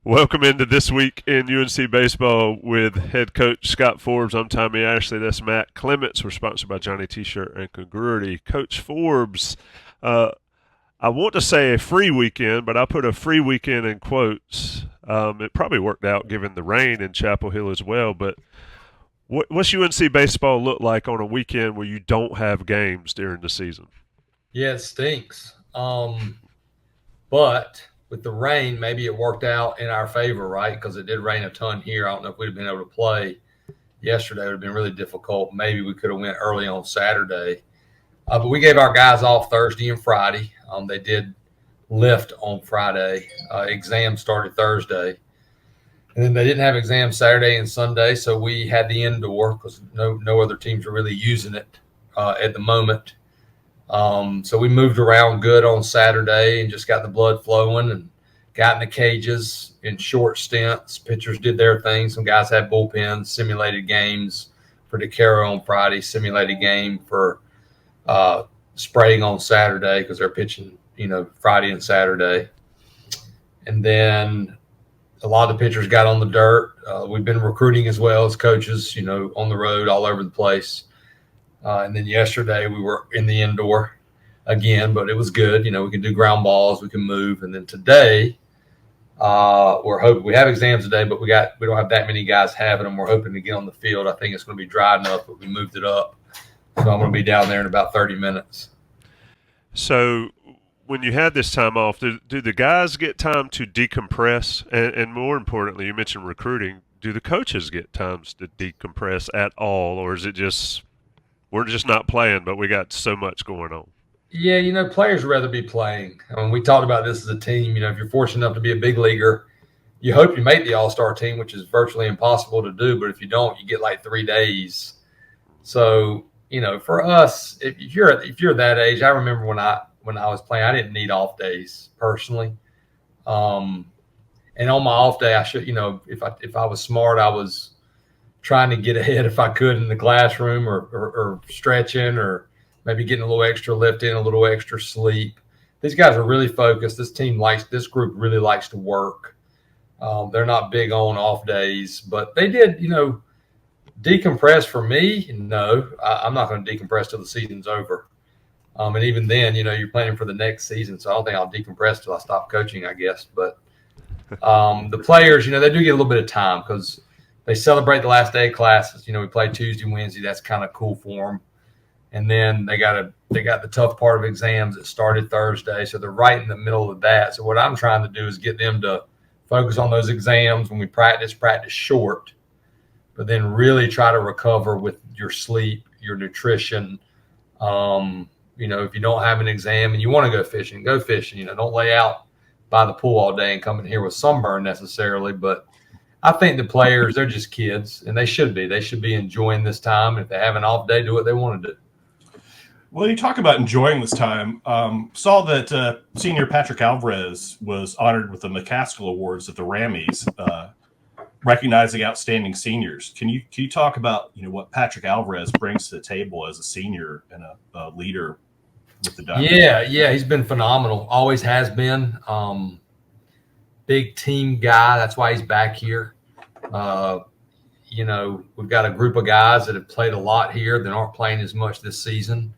Welcome into This Week in UNC Baseball with head coach Scott Forbes. I'm Tommy Ashley. That's Matt Clements. We're sponsored by Johnny T-Shirt and Congruity. Coach Forbes, I want to say a free weekend, but I put a free weekend in quotes. It probably worked out given the rain in Chapel Hill as well, but what's UNC baseball look like on a weekend where you don't have games during the season? Yeah, it stinks. But with the rain, maybe it worked out in our favor, right? Because it did rain a ton here. I don't know if we'd have been able to play yesterday. It would have been really difficult. Maybe we could have went early on Saturday. But we gave our guys off Thursday and Friday. They did lift on Friday. Exams started Thursday. And then they didn't have exams Saturday and Sunday, so we had the indoor because no other teams are really using it at the moment. So we moved around good on Saturday and just got the blood flowing and got in the cages in short stints. Pitchers did their thing. Some guys had bullpens, simulated games for DeCaro on Friday, simulated game for spraying on Saturday because they're pitching, Friday and Saturday. And then a lot of the pitchers got on the dirt. We've been recruiting as well as coaches, on the road all over the place. And then yesterday we were in the indoor again, but it was good. We can do ground balls, we can move. And then today, we're hoping we have exams today, but we don't have that many guys having them. We're hoping to get on the field. I think it's going to be dry enough, but we moved it up. So I'm going to be down there in about 30 minutes. So when you had this time off, do the guys get time to decompress? And more importantly, you mentioned recruiting. Do the coaches get times to decompress at all, or is it just we're just not playing, but we got so much going on? Yeah, players rather be playing. I mean, we talked about this as a team. If you're fortunate enough to be a big leaguer, you hope you make the all-star team, which is virtually impossible to do. But if you don't, you get like 3 days. So, for us, if you're that age, I remember when I was playing, I didn't need off days personally. And on my off day, I should, if I was smart, I was trying to get ahead if I could in the classroom or stretching or maybe getting a little extra lift in, a little extra sleep. These guys are really focused. This group really likes to work. They're not big on off days, but they did, decompress for me. No, I'm not going to decompress till the season's over. And even then, you're planning for the next season. So I don't think I'll decompress till I stop coaching, I guess. But the players, they do get a little bit of time because they celebrate the last day of classes. We play Tuesday, Wednesday. That's kind of cool for them. And then they got the tough part of exams that started Thursday. So they're right in the middle of that. So what I'm trying to do is get them to focus on those exams when we practice short, but then really try to recover with your sleep, your nutrition. If you don't have an exam and you want to go fishing, go fishing. Don't lay out by the pool all day and come in here with sunburn necessarily. But I think the players, they're just kids, and they should be. They should be enjoying this time. And if they have an off day, do what they want to do. Well, you talk about enjoying this time. Saw that senior Patrick Alvarez was honored with the McCaskill Awards at the Rammies, recognizing outstanding seniors. Can you talk about what Patrick Alvarez brings to the table as a senior and a leader with the Diamondbacks? Yeah, he's been phenomenal. Always has been. Big team guy. That's why he's back here. We've got a group of guys that have played a lot here that aren't playing as much this season.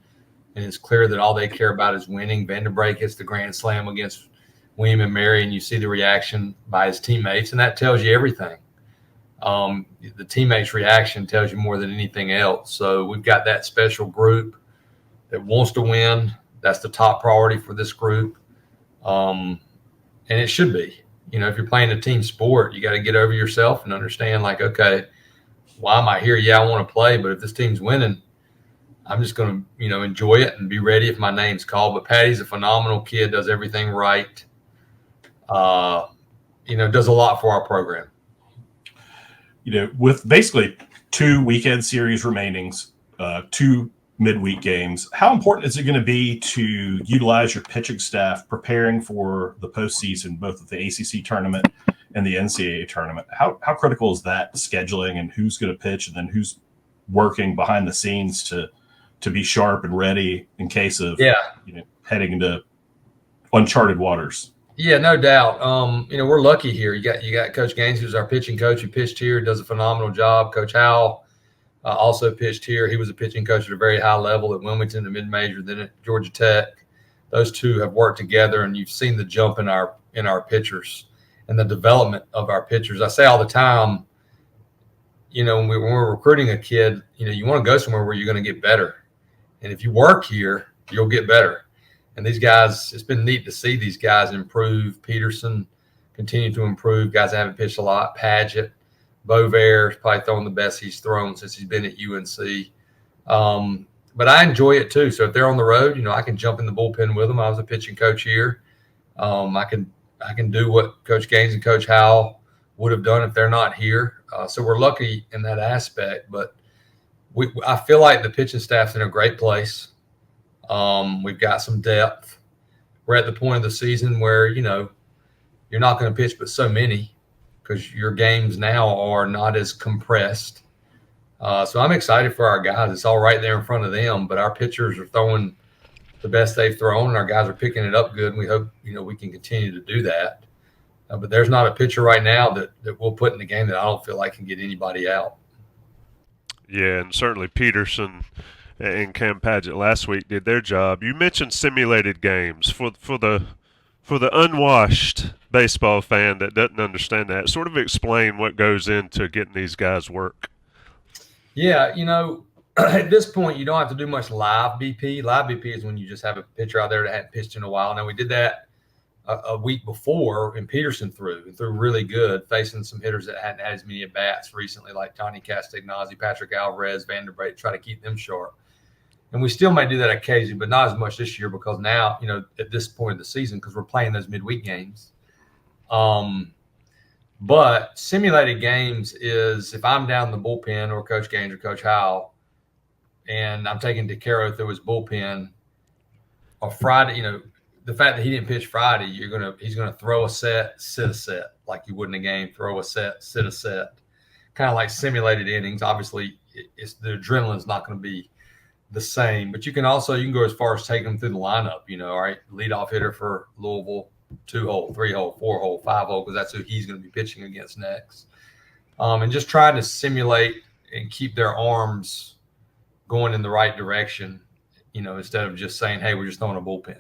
And it's clear that all they care about is winning. Vanderbrake hits the grand slam against William and Mary, and you see the reaction by his teammates, and that tells you everything. The teammates' reaction tells you more than anything else. So we've got that special group that wants to win. That's the top priority for this group. And it should be. If you're playing a team sport, you got to get over yourself and understand, like, okay, why am I here? Yeah, I want to play, but if this team's winning, I'm just going to, enjoy it and be ready if my name's called. But Patty's a phenomenal kid, does everything right. Does a lot for our program. With basically 2 weekend series remaining, 2 midweek games, how important is it going to be to utilize your pitching staff preparing for the postseason, both at the ACC tournament and the NCAA tournament? How critical is that scheduling and who's going to pitch and then who's working behind the scenes to be sharp and ready in case of heading into uncharted waters? Yeah, no doubt. We're lucky here. You got Coach Gaines, who's our pitching coach, who pitched here, does a phenomenal job. Coach Howell also pitched here. He was a pitching coach at a very high level at Wilmington, the mid-major, then at Georgia Tech. Those two have worked together, and you've seen the jump in our pitchers and the development of our pitchers. I say all the time, when we're recruiting a kid, you want to go somewhere where you're going to get better. And if you work here, you'll get better. And these guys, it's been neat to see these guys improve. Peterson continue to improve. Guys that haven't pitched a lot. Padgett, Bovair is probably throwing the best he's thrown since he's been at UNC. But I enjoy it too. So if they're on the road, I can jump in the bullpen with them. I was a pitching coach here. I can do what Coach Gaines and Coach Howell would have done if they're not here. So we're lucky in that aspect. But I feel like the pitching staff's in a great place. We've got some depth. We're at the point of the season where, you're not going to pitch but so many because your games now are not as compressed. So I'm excited for our guys. It's all right there in front of them, but our pitchers are throwing the best they've thrown, and our guys are picking it up good, and we hope, we can continue to do that. But there's not a pitcher right now that we'll put in the game that I don't feel like can get anybody out. Yeah, and certainly Peterson and Cam Padgett last week did their job. You mentioned simulated games for the unwashed baseball fan that doesn't understand that. Sort of explain what goes into getting these guys work. Yeah, at this point, you don't have to do much live BP. Live BP is when you just have a pitcher out there that hadn't pitched in a while. Now, we did that a week before, and Peterson threw really good, facing some hitters that hadn't had as many at-bats recently, like Tony Castagnazzi, Patrick Alvarez, Vanderbrate, try to keep them sharp. And we still may do that occasionally, but not as much this year because now, at this point of the season, because we're playing those midweek games. But simulated games is if I'm down in the bullpen or Coach Gaines or Coach Howell, and I'm taking DeCaro through his bullpen on Friday, the fact that he didn't pitch Friday, he's gonna throw a set, sit a set, like you would in a game, throw a set, sit a set, kind of like simulated innings. Obviously, the adrenaline is not going to be the same, but you can go as far as taking them through the lineup. All right, leadoff hitter for Louisville, 2-hole, 3-hole, 4-hole, 5-hole, because that's who he's going to be pitching against next. And just trying to simulate and keep their arms going in the right direction, instead of just saying, hey, we're just throwing a bullpen.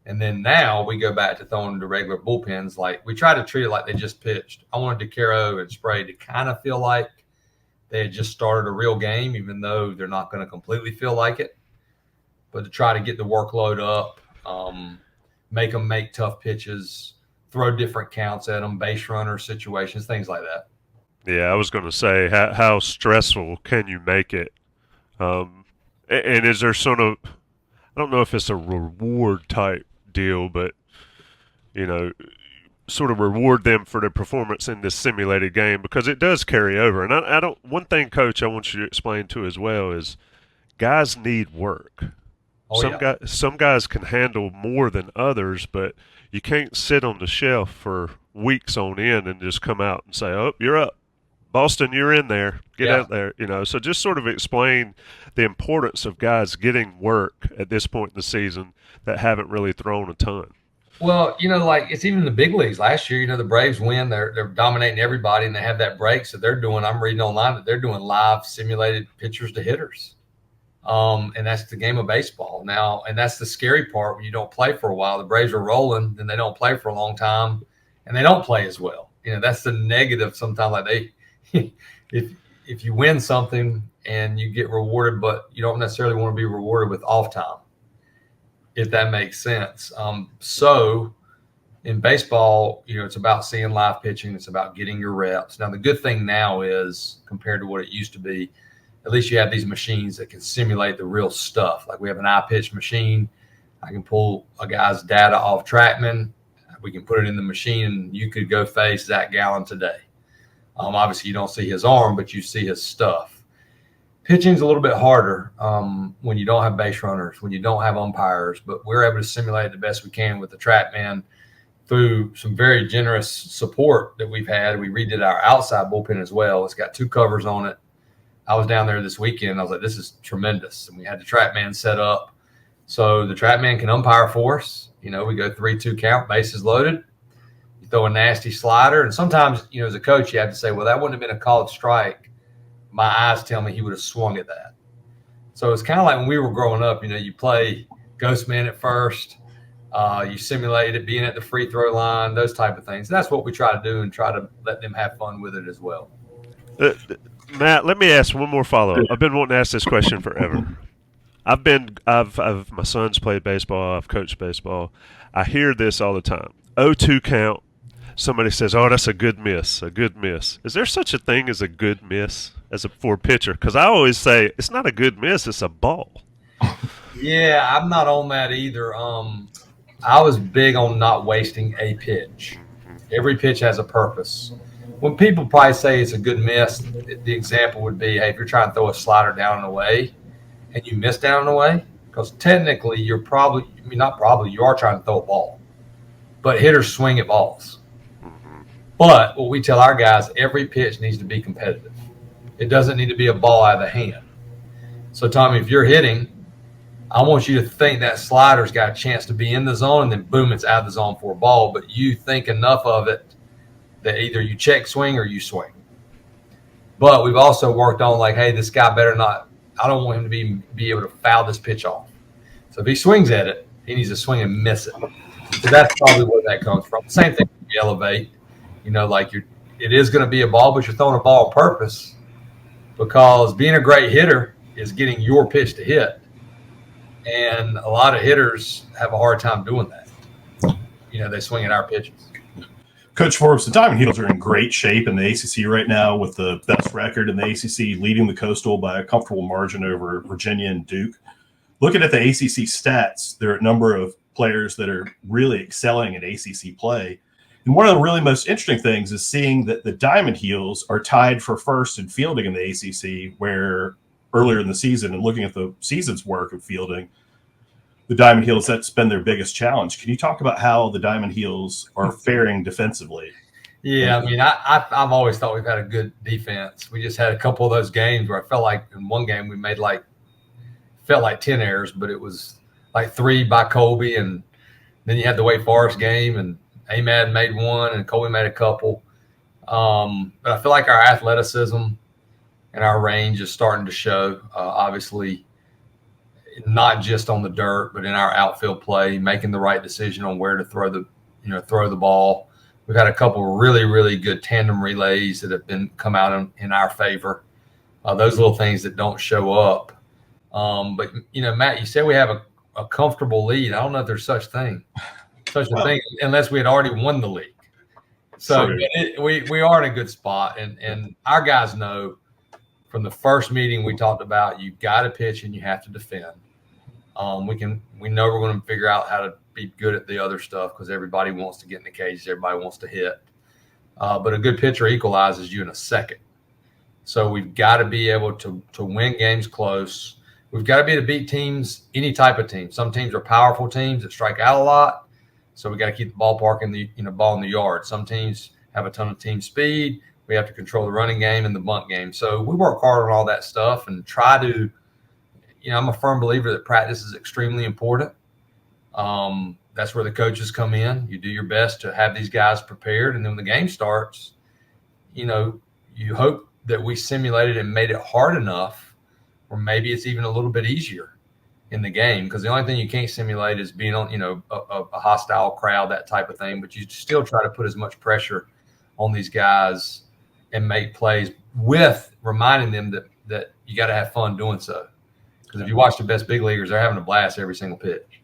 And then now we go back to throwing the regular bullpens. Like we try to treat it like they just pitched. I wanted DeCaro and Spray to kind of feel like they had just started a real game, even though they're not going to completely feel like it. But to try to get the workload up, make them make tough pitches, throw different counts at them, base runner situations, things like that. Yeah, I was going to say, how stressful can you make it? And is there sort of, I don't know if it's a reward type deal, but, sort of reward them for their performance in this simulated game because it does carry over. And I don't, one thing, Coach, I want you to explain to as well is guys need work. Some guys can handle more than others, but you can't sit on the shelf for weeks on end and just come out and say, oh, you're up. Boston, you're in there. Get out there, So just sort of explain the importance of guys getting work at this point in the season that haven't really thrown a ton. Well, like it's even the big leagues last year, the Braves win. They're dominating everybody, and they have that break. So I'm reading online that they're doing live simulated pitchers to hitters. And that's the game of baseball now. And that's the scary part when you don't play for a while. The Braves are rolling, then they don't play for a long time, and they don't play as well. That's the negative sometimes. Like if you win something and you get rewarded, but you don't necessarily want to be rewarded with off time, if that makes sense. So in baseball, it's about seeing live pitching. It's about getting your reps. Now, the good thing now is compared to what it used to be, at least you have these machines that can simulate the real stuff. Like we have an iPitch machine. I can pull a guy's data off TrackMan. We can put it in the machine, and you could go face Zach Gallen today. Obviously, you don't see his arm, but you see his stuff. Pitching's a little bit harder when you don't have base runners, when you don't have umpires, but we're able to simulate it the best we can with the TrackMan through some very generous support that we've had. We redid our outside bullpen as well. It's got 2 covers on it. I was down there this weekend. I was like, this is tremendous. And we had the TrackMan set up. So the TrackMan can umpire for us. We go 3-2 count, bases loaded. You throw a nasty slider. And sometimes, as a coach, you have to say, well, that wouldn't have been a called strike. My eyes tell me he would have swung at that. So it's kind of like when we were growing up, you play ghost man at first. You simulate it being at the free throw line, those type of things. And that's what we try to do and try to let them have fun with it as well. Matt, let me ask one more follow-up. I've been wanting to ask this question forever. I've my son's played baseball. I've coached baseball. I hear this all the time. 0-2 count. Somebody says, "Oh, that's a good miss. A good miss." Is there such a thing as a good miss for a pitcher? Because I always say it's not a good miss. It's a ball. Yeah, I'm not on that either. I was big on not wasting a pitch. Every pitch has a purpose. When people probably say it's a good miss, the example would be, hey, if you're trying to throw a slider down and away and you miss down and away, because technically you are trying to throw a ball. But hitters swing at balls. But what we tell our guys, every pitch needs to be competitive. It doesn't need to be a ball out of the hand. So, Tommy, if you're hitting, I want you to think that slider's got a chance to be in the zone, and then boom, it's out of the zone for a ball. But you think enough of it that either you check swing or you swing. But we've also worked on hey, this guy better not. I don't want him to be able to foul this pitch off. So if he swings at it, he needs to swing and miss it. So that's probably where that comes from. Same thing when you elevate. It is going to be a ball, but you're throwing a ball on purpose because being a great hitter is getting your pitch to hit. And a lot of hitters have a hard time doing that. They swing at our pitches. Coach Forbes, the Diamond Heels are in great shape in the ACC right now with the best record in the ACC, leading the Coastal by a comfortable margin over Virginia and Duke. Looking at the ACC stats, there are a number of players that are really excelling at ACC play. And one of the really most interesting things is seeing that the Diamond Heels are tied for first in fielding in the ACC, where earlier in the season, and looking at the season's work of fielding, the Diamond Heels, that's been their biggest challenge. Can you talk about how the Diamond Heels are faring defensively? Yeah, I've always thought we've had a good defense. We just had a couple of those games where I felt like in one game we made felt like 10 errors, but it was 3 by Colby, and then you had the Wake Forest game, and Ahmad made one, and Colby made a couple. But I feel like our athleticism and our range is starting to show. Obviously, not just on the dirt, but in our outfield play, making the right decision on where to throw the ball. We've had a couple of really, really good tandem relays that have come out in our favor. Those little things that don't show up. But Matt, you said we have a comfortable lead. I don't know if there's such a thing unless we had already won the league. So we are in a good spot, and our guys know from the first meeting we talked about, you've got to pitch and you have to defend. We know we're going to figure out how to be good at the other stuff because everybody wants to get in the cages, everybody wants to hit. But a good pitcher equalizes you in a second. So we've got to be able to win games close. We've got to be able to beat teams, any type of team. Some teams are powerful teams that strike out a lot, so we got to keep the ballpark ball in the yard. Some teams have a ton of team speed. We have to control the running game and the bunt game. So we work hard on all that stuff and try to. I'm a firm believer that practice is extremely important. That's where the coaches come in. You do your best to have these guys prepared, and then when the game starts, you hope that we simulated and made it hard enough, or maybe it's even a little bit easier in the game, because the only thing you can't simulate is being on, a hostile crowd, that type of thing. But you still try to put as much pressure on these guys and make plays with reminding them that you got to have fun doing so. Because if you watch the best big leaguers, they're having a blast every single pitch.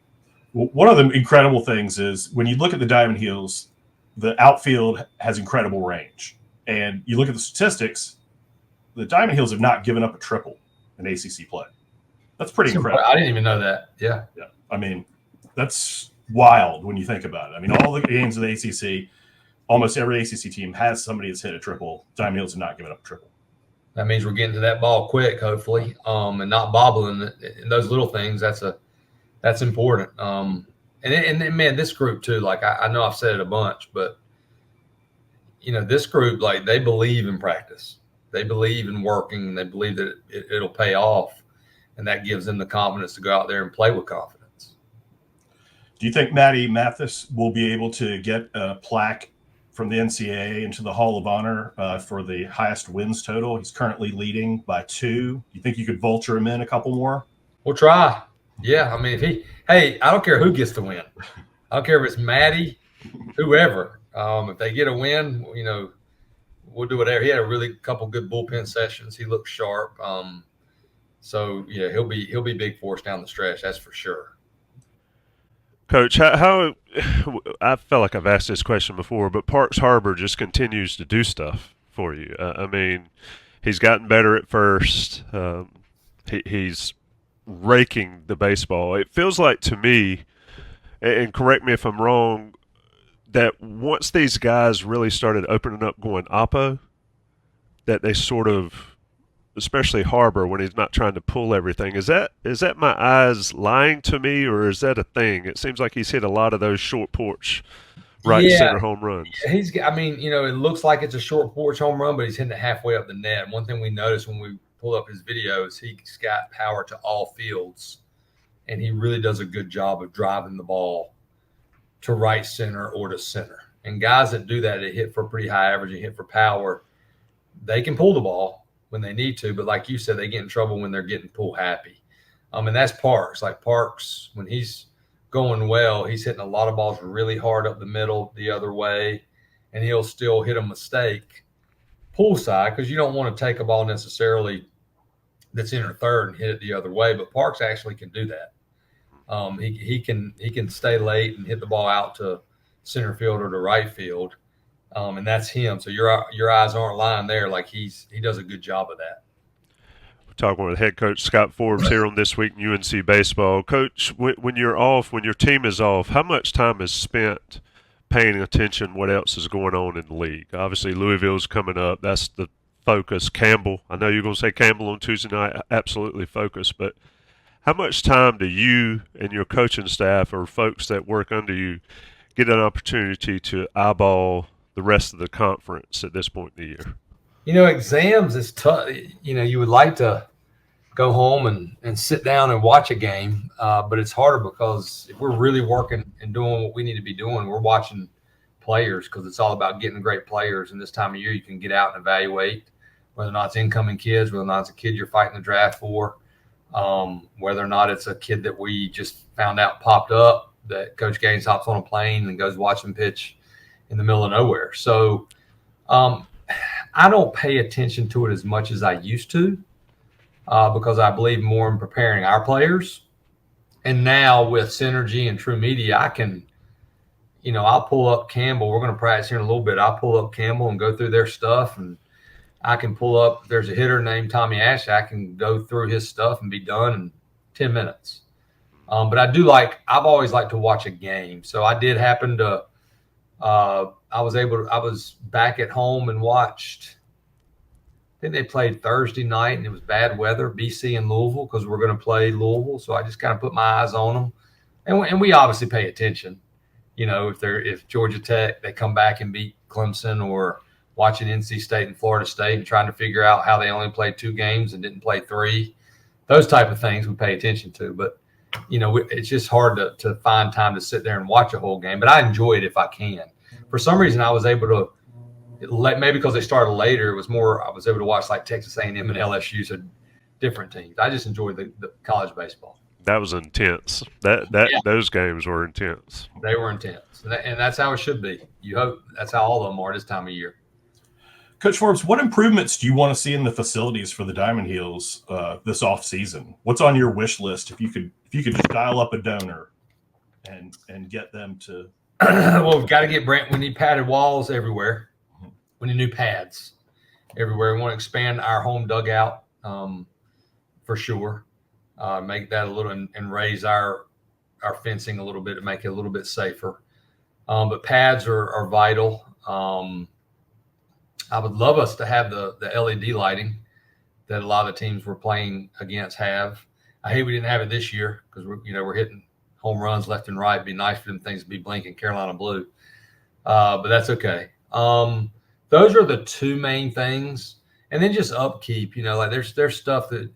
Well, one of the incredible things is when you look at the Diamond Heels, the outfield has incredible range. And you look at the statistics, the Diamond Heels have not given up a triple in ACC play. That's pretty incredible. I didn't even know that. Yeah. That's wild when you think about it. All the games of the ACC, almost every ACC team has somebody that's hit a triple. Diamond Heels have not given up a triple. That means we're getting to that ball quick, hopefully, and not bobbling. And those little things, that's important. And man, this group too. I know I've said it a bunch, but this group, they believe in practice. They believe in working. They believe that it'll pay off, and that gives them the confidence to go out there and play with confidence. Do you think Matty Mathis will be able to get a plaque from the NCAA into the Hall of Honor for the highest wins total? He's currently leading by 2. Do you think you could vulture him in a couple more? We'll try. Yeah, I mean, hey, I don't care who gets the win. I don't care if it's Matty, whoever. If they get a win, we'll do whatever. He had a really couple good bullpen sessions. He looked sharp. So yeah, he'll be big for us down the stretch. That's for sure. Coach, how I felt like I've asked this question before, but Parks Harbor just continues to do stuff for you. I mean, he's gotten better at first. He's raking the baseball. It feels like to me, and correct me if I'm wrong, that once these guys really started opening up going oppo, that they sort of, especially Harbor when he's not trying to pull everything. Is that my eyes lying to me, or is that a thing? It seems like he's hit a lot of those short porch center home runs. It looks like it's a short porch home run, but he's hitting it halfway up the net. And one thing we noticed when we pull up his videos, he's got power to all fields, and he really does a good job of driving the ball to right center or to center. And guys that do that, they hit for pretty high average and hit for power, they can pull the ball when they need to, but like you said, they get in trouble when they're getting pull happy. And that's Parks. Like Parks, when he's going well, he's hitting a lot of balls really hard up the middle the other way, and he'll still hit a mistake pull side because you don't want to take a ball necessarily that's in or third and hit it the other way. But Parks actually can do that. He can stay late and hit the ball out to center field or to right field. And that's him. So your eyes aren't lying there. Like he does a good job of that. We're talking with head coach Scott Forbes here on This Week in UNC Baseball. Coach, when you're off, when your team is off, how much time is spent paying attention what else is going on in the league? Obviously, Louisville's coming up. That's the focus. Campbell, I know you're going to say Campbell on Tuesday night, absolutely focus. But how much time do you and your coaching staff or folks that work under you get an opportunity to eyeball the rest of the conference at this point in the year? Exams is tough. You would like to go home and sit down and watch a game, but it's harder because if we're really working and doing what we need to be doing, we're watching players because it's all about getting great players. And this time of year, you can get out and evaluate whether or not it's incoming kids, whether or not it's a kid you're fighting the draft for, whether or not it's a kid that we just found out popped up that Coach Gaines hops on a plane and goes watch him pitch in the middle of nowhere. So I don't pay attention to it as much as I used to because I believe more in preparing our players. And now with Synergy and True Media, I can, I'll pull up Campbell. We're going to practice here in a little bit. I'll pull up Campbell and go through their stuff. And I can pull up, there's a hitter named Tommy Ashley. I can go through his stuff and be done in 10 minutes. But I've always liked to watch a game. So I did happen to, I was back at home and watched, I think they played Thursday night and it was bad weather, BC and Louisville, because we're going to play Louisville. So I just kind of put my eyes on them. And we obviously pay attention, if Georgia Tech, they come back and beat Clemson, or watching NC State and Florida State and trying to figure out how they only played 2 games and didn't play 3, those type of things we pay attention to. But, it's just hard to find time to sit there and watch a whole game, but I enjoy it if I can. For some reason, I was able to, maybe because they started later, I was able to watch like Texas A&M and LSU, so different teams. I just enjoyed the college baseball. That was intense. Those games were intense. They were intense, and that's how it should be. You hope that's how all of them are this time of year. Coach Forbes, what improvements do you want to see in the facilities for the Diamond Heels this off season? What's on your wish list if you could just dial up a donor and get them to? Well, we've got to get Brent. We need padded walls everywhere. We need new pads everywhere. We want to expand our home dugout for sure. Make that a little and raise our fencing a little bit to make it a little bit safer. But pads are vital. I would love us to have the LED lighting that a lot of teams we're playing against have. I hate we didn't have it this year because we're hitting home runs left and right. It'd be nice for them things to be blinking Carolina blue, but that's okay. Those are the 2 main things, and then just upkeep. There's stuff that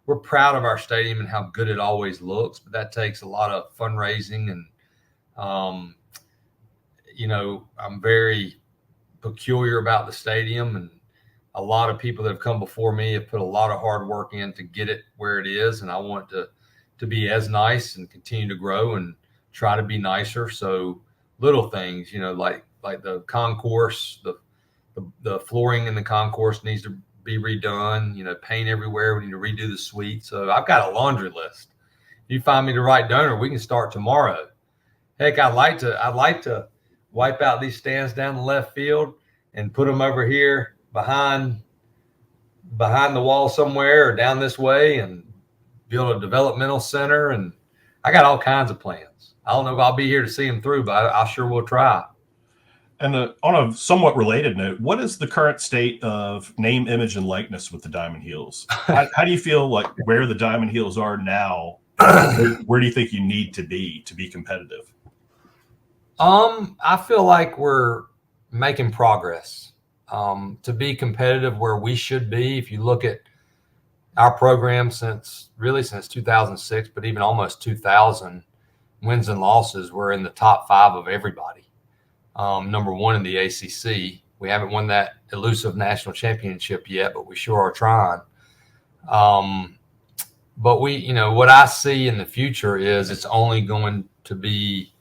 we're proud of our stadium and how good it always looks, but that takes a lot of fundraising and Um, I'm very peculiar about the stadium, and a lot of people that have come before me have put a lot of hard work in to get it where it is. And I want it to be as nice and continue to grow and try to be nicer. So little things, like the concourse, the flooring in the concourse needs to be redone, paint everywhere. We need to redo the suite. So I've got a laundry list. If you find me the right donor, we can start tomorrow. Heck, I'd like to wipe out these stands down the left field and put them over here behind the wall somewhere or down this way and build a developmental center. And I got all kinds of plans. I don't know if I'll be here to see them through, but I sure will try. And on a somewhat related note, what is the current state of name, image, and likeness with the Diamond Heels? How do you feel like where the Diamond Heels are now? Where do you think you need to be competitive? I feel like we're making progress. To be competitive where we should be, if you look at our program since 2006, but even almost 2000, wins and losses, we're in the top 5 of everybody. Number 1 in the ACC. We haven't won that elusive national championship yet, but we sure are trying. But what I see in the future is it's only going to be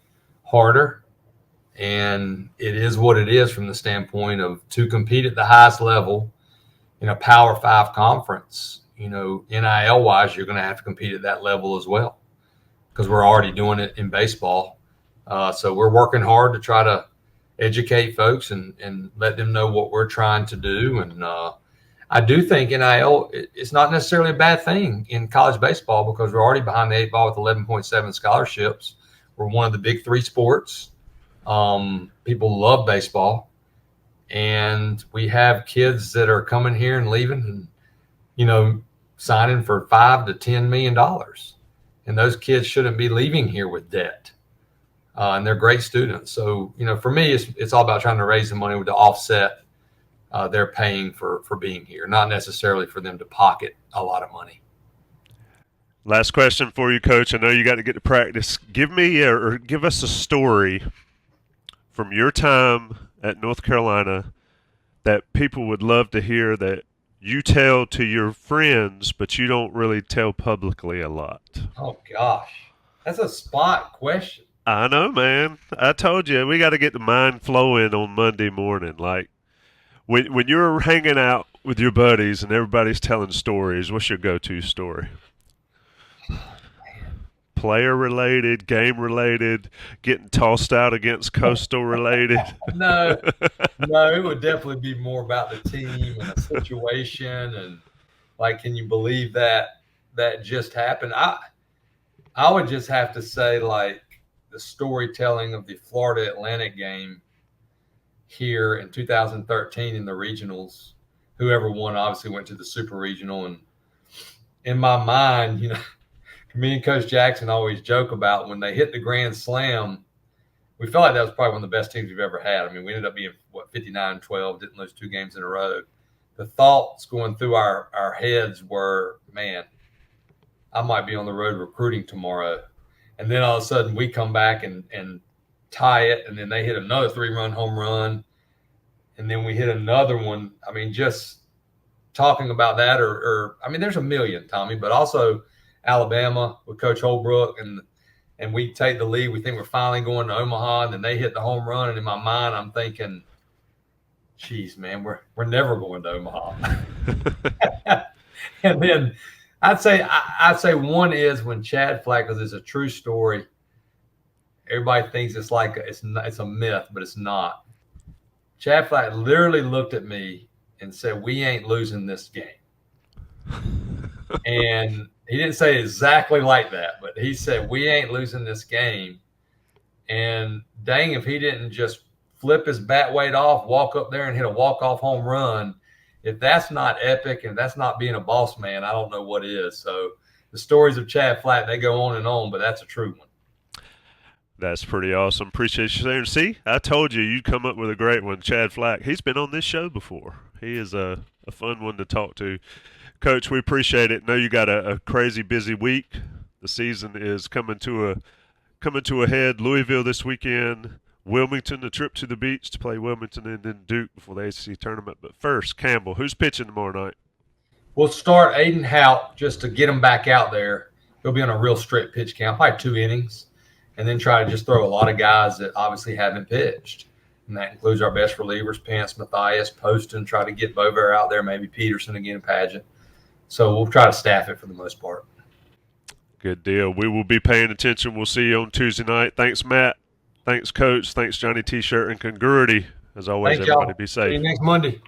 harder. And it is what it is from the standpoint of to compete at the highest level in a Power 5 conference, NIL wise, you're going to have to compete at that level as well because we're already doing it in baseball. So we're working hard to try to educate folks and let them know what we're trying to do. And I do think NIL, it's not necessarily a bad thing in college baseball because we're already behind the 8 ball with 11.7 scholarships. We're one of the big 3 sports. People love baseball, and we have kids that are coming here and leaving and, signing for $5 to $10 million. And those kids shouldn't be leaving here with debt. And they're great students. So, for me, it's all about trying to raise the money to offset their paying for being here, not necessarily for them to pocket a lot of money. Last question for you, Coach. I know you got to get to practice. Give us a story from your time at North Carolina that people would love to hear that you tell to your friends, but you don't really tell publicly a lot. Oh, gosh. That's a spot question. I know, man. I told you, we got to get the mind flowing on Monday morning. Like, when you're hanging out with your buddies and everybody's telling stories, what's your go-to story? Player related, game related, getting tossed out against Coastal related? No, it would definitely be more about the team and the situation and like, can you believe that just happened? I would just have to say like the storytelling of the Florida Atlantic game here in 2013 in the regionals. Whoever won obviously went to the super regional, and in my mind, me and Coach Jackson always joke about when they hit the grand slam, we felt like that was probably one of the best teams we've ever had. I mean, we ended up being, 59-12, didn't lose 2 games in a row. The thoughts going through our heads were, man, I might be on the road recruiting tomorrow. And then all of a sudden we come back and tie it, and then they hit another 3-run home run, and then we hit another one. I mean, just talking about that or there's a million, Tommy, but also – Alabama with Coach Holbrook, and we take the lead. We think we're finally going to Omaha, and then they hit the home run. And in my mind, I'm thinking, geez, man, we're never going to Omaha. And then I'd say one is when Chad Flack, because it's a true story. Everybody thinks it's like it's a myth, but it's not. Chad Flack literally looked at me and said, "We ain't losing this game." And he didn't say exactly like that, but he said, "We ain't losing this game." And dang, if he didn't just flip his bat weight off, walk up there and hit a walk-off home run, if that's not epic and that's not being a boss man, I don't know what is. So the stories of Chad Flack, they go on and on, but that's a true one. That's pretty awesome. Appreciate you saying. See, I told you you'd come up with a great one. Chad Flack, he's been on this show before. He is a fun one to talk to. Coach, we appreciate it. Know you got a crazy busy week. The season is coming to a coming to a head. Louisville this weekend. Wilmington, a trip to the beach to play Wilmington, and then Duke before the ACC tournament. But first, Campbell, who's pitching tomorrow night? We'll start Aiden Hout just to get him back out there. He'll be on a real strict pitch count, probably 2 innings, and then try to just throw a lot of guys that obviously haven't pitched. And that includes our best relievers, Pence, Matthias, Poston, try to get Bover out there, maybe Peterson again, Pageant. So we'll try to staff it for the most part. Good deal. We will be paying attention. We'll see you on Tuesday night. Thanks, Matt. Thanks, Coach. Thanks, Johnny T-Shirt and Congruity. As always, Thank everybody y'all. be safe. See you next Monday.